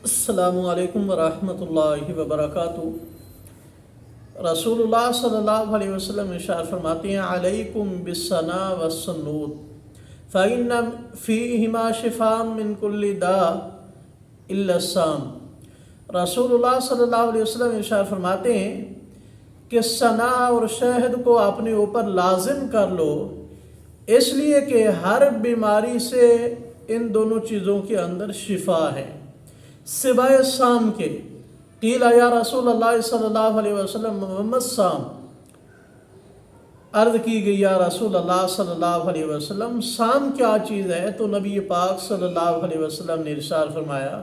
السلام علیکم ورحمۃ اللہ وبرکاتہ۔ رسول اللہ صلی اللہ علیہ وسلم ارشاد فرماتے ہیں علیکم بالسنا والسنود فإن فیہما شفاء من کل داء الا السام۔ رسول اللہ صلی اللہ علیہ وسلم ارشاد فرماتے ہیں کہ سنا اور شہد کو اپنے اوپر لازم کر لو، اس لیے کہ ہر بیماری سے ان دونوں چیزوں کے اندر شفا ہے سوائے سام کے۔ قیل یا رسول اللہ صلی اللہ علیہ وسلم محمد سام، عرض کی گئی یا رسول اللہ صلی اللہ علیہ وسلم سام کیا چیز ہے؟ تو نبی پاک صلی اللہ علیہ وسلم نے ارشاد فرمایا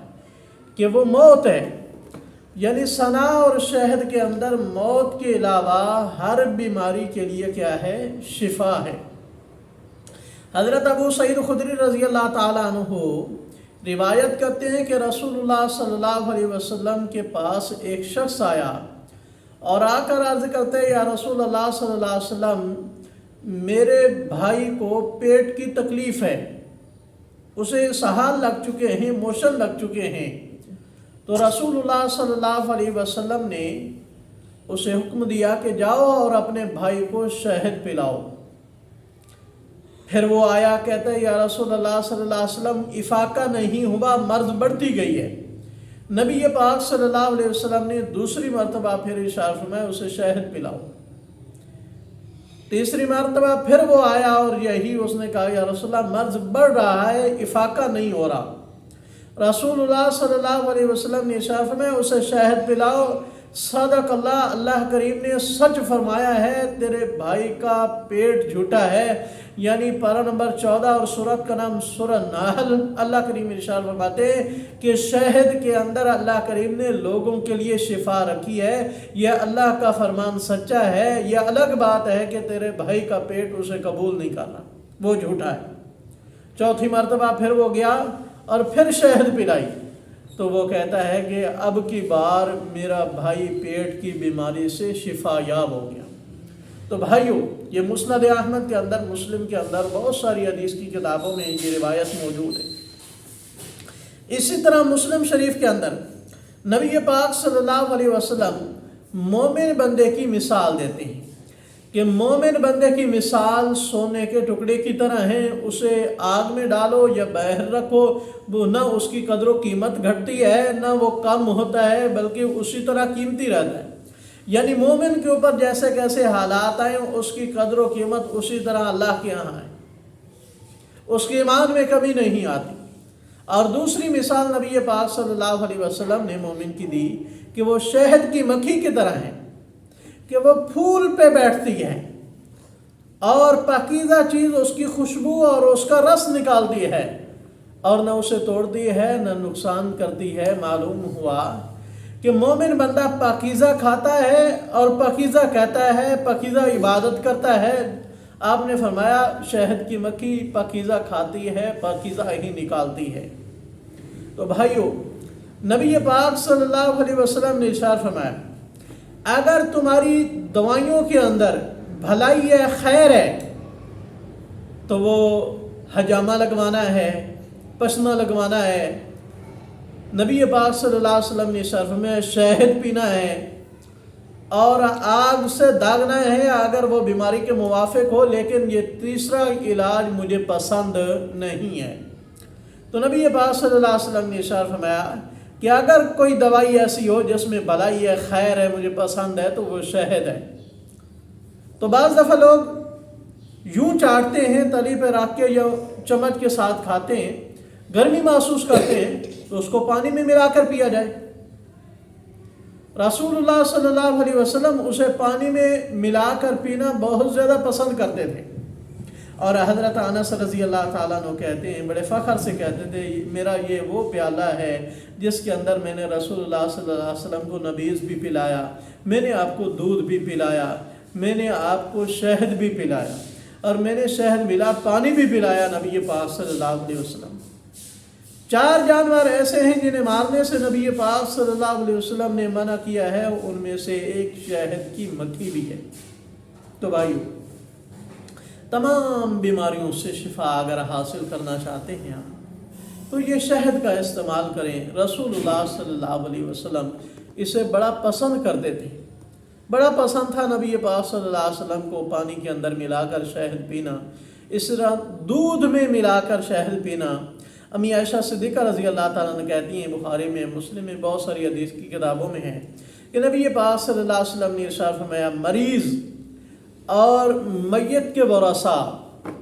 کہ وہ موت ہے، یعنی سنا اور شہد کے اندر موت کے علاوہ ہر بیماری کے لیے کیا ہے؟ شفا ہے۔ حضرت ابو سعید خدری رضی اللہ تعالیٰ عنہ روایت کرتے ہیں کہ رسول اللہ صلی اللہ علیہ وسلم کے پاس ایک شخص آیا اور آ کر عرض کرتے ہیں یا رسول اللہ صلی اللہ علیہ وسلم میرے بھائی کو پیٹ کی تکلیف ہے، اسے اسہال لگ چکے ہیں، موشن لگ چکے ہیں۔ تو رسول اللہ صلی اللہ علیہ وسلم نے اسے حکم دیا کہ جاؤ اور اپنے بھائی کو شہد پلاؤ۔ پھر وہ آیا، کہتا ہے یا رسول اللہ صلی اللہ علیہ وسلم افاقہ نہیں ہوا، مرض بڑھتی گئی ہے۔ نبی پاک صلی اللہ علیہ وسلم نے دوسری مرتبہ پھر ارشاد فرمایا اسے شہد پلاؤ۔ تیسری مرتبہ پھر وہ آیا اور یہی اس نے کہا یا رسول اللہ مرض بڑھ رہا ہے، افاقہ نہیں ہو رہا۔ رسول اللہ صلی اللہ علیہ وسلم نے ارشاد فرمایا اسے شہد پلاؤ۔ صدق اللہ، اللہ کریم نے سچ فرمایا ہے، تیرے بھائی کا پیٹ جھوٹا ہے۔ یعنی پارہ نمبر 14 اور سورت کا نام سورہ نحل۔ اللہ کریم ارشاد فرماتے ہیں کہ شہد کے اندر اللہ کریم نے لوگوں کے لیے شفا رکھی ہے۔ یہ اللہ کا فرمان سچا ہے۔ یہ الگ بات ہے کہ تیرے بھائی کا پیٹ اسے قبول نہیں کرنا، وہ جھوٹا ہے۔ چوتھی مرتبہ پھر وہ گیا اور پھر شہد پلائی تو وہ کہتا ہے کہ اب کی بار میرا بھائی پیٹ کی بیماری سے شفا یاب ہو گیا۔ تو بھائیو، یہ مسند احمد کے اندر، مسلم کے اندر، بہت ساری حدیث کی کتابوں میں یہ روایت موجود ہے۔ اسی طرح مسلم شریف کے اندر نبی پاک صلی اللہ علیہ وسلم مومن بندے کی مثال دیتے ہیں کہ مومن بندے کی مثال سونے کے ٹکڑے کی طرح ہے، اسے آگ میں ڈالو یا باہر رکھو، وہ نہ اس کی قدر و قیمت گھٹتی ہے نہ وہ کم ہوتا ہے، بلکہ اسی طرح قیمتی رہتا ہے۔ یعنی مومن کے اوپر جیسے کیسے حالات آئیں اس کی قدر و قیمت اسی طرح اللہ کے یہاں ہے، اس کے ایمان میں کمی نہیں آتی۔ اور دوسری مثال نبی پاک صلی اللہ علیہ وسلم نے مومن کی دی کہ وہ شہد کی مکھی کی طرح ہے کہ وہ پھول پہ بیٹھتی ہے اور پاکیزہ چیز اس کی خوشبو اور اس کا رس نکالتی ہے اور نہ اسے توڑتی ہے نہ نقصان کرتی ہے۔ معلوم ہوا کہ مومن بندہ پاکیزہ کھاتا ہے اور پاکیزہ کہتا ہے، پاکیزہ عبادت کرتا ہے۔ آپ نے فرمایا شہد کی مکھی پاکیزہ کھاتی ہے، پاکیزہ ہی نکالتی ہے۔ تو بھائیو، نبی پاک صلی اللہ علیہ وسلم نے ارشاد فرمایا اگر تمہاری دوائیوں کے اندر بھلائی ہے، خیر ہے، تو وہ حجامہ لگوانا ہے، پسنا لگوانا ہے۔ نبی پاک صلی اللہ علیہ وسلم نے ارشاد فرمایا شہد پینا ہے اور آگ سے داغنا ہے اگر وہ بیماری کے موافق ہو، لیکن یہ تیسرا علاج مجھے پسند نہیں ہے۔ تو نبی پاک صلی اللہ علیہ وسلم نے ارشاد فرمایا کہ اگر کوئی دوائی ایسی ہو جس میں بھلائی ہے، خیر ہے، مجھے پسند ہے، تو وہ شہد ہے۔ تو بعض دفعہ لوگ یوں چاٹتے ہیں تلی پہ رکھ کے یا چمچ کے ساتھ کھاتے ہیں، گرمی محسوس کرتے ہیں تو اس کو پانی میں ملا کر پیا جائے۔ رسول اللہ صلی اللہ علیہ وسلم اسے پانی میں ملا کر پینا بہت زیادہ پسند کرتے تھے۔ اور حضرت انس رضی اللہ تعالیٰ عنہ کہتے ہیں، بڑے فخر سے کہتے تھے میرا یہ وہ پیالہ ہے جس کے اندر میں نے رسول اللہ صلی اللہ علیہ وسلم کو نبیذ بھی پلایا، میں نے آپ کو دودھ بھی پلایا، میں نے آپ کو شہد بھی پلایا، اور میں نے شہد ملا پانی بھی پلایا نبی پاک صلی اللہ علیہ وسلم۔ 4 جانور ایسے ہیں جنہیں مارنے سے نبی پاک صلی اللہ علیہ وسلم نے منع کیا ہے، ان میں سے ایک شہد کی مکھی بھی ہے۔ تو بھائیو، تمام بیماریوں سے شفا اگر حاصل کرنا چاہتے ہیں آپ، تو یہ شہد کا استعمال کریں۔ رسول اللہ صلی اللہ علیہ وسلم اسے بڑا پسند کرتے تھے، بڑا پسند تھا نبی پاک صلی اللہ علیہ وسلم کو پانی کے اندر ملا کر شہد پینا، اس طرح دودھ میں ملا کر شہد پینا۔ امی عائشہ صدیقہ رضی اللہ تعالیٰ عنہ کہتی ہیں، بخاری میں، مسلم میں، بہت ساری حدیث کی کتابوں میں ہے کہ نبی پاک صلی اللہ علیہ وسلم نے ارشاد فرمایا، مریض اور میت کے ورثاء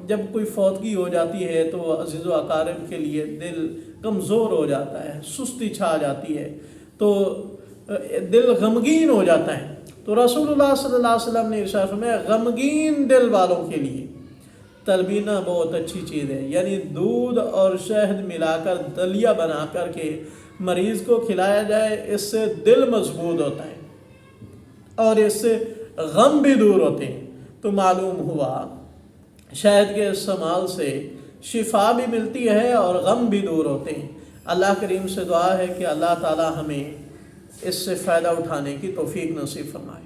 جب کوئی فوتگی ہو جاتی ہے تو عزیز و اقارب کے لیے دل کمزور ہو جاتا ہے، سستی چھا جاتی ہے، تو دل غمگین ہو جاتا ہے۔ تو رسول اللہ صلی اللہ علیہ وسلم نے ارشاد فرمایا، غمگین دل والوں کے لیے تلبینہ بہت اچھی چیز ہے، یعنی دودھ اور شہد ملا کر دلیا بنا کر کے مریض کو کھلایا جائے، اس سے دل مضبوط ہوتا ہے اور اس سے غم بھی دور ہوتے ہیں۔ تو معلوم ہوا شہد کے استعمال سے شفا بھی ملتی ہے اور غم بھی دور ہوتے ہیں۔ اللہ کریم سے دعا ہے کہ اللہ تعالی ہمیں اس سے فائدہ اٹھانے کی توفیق نصیب فرمائے۔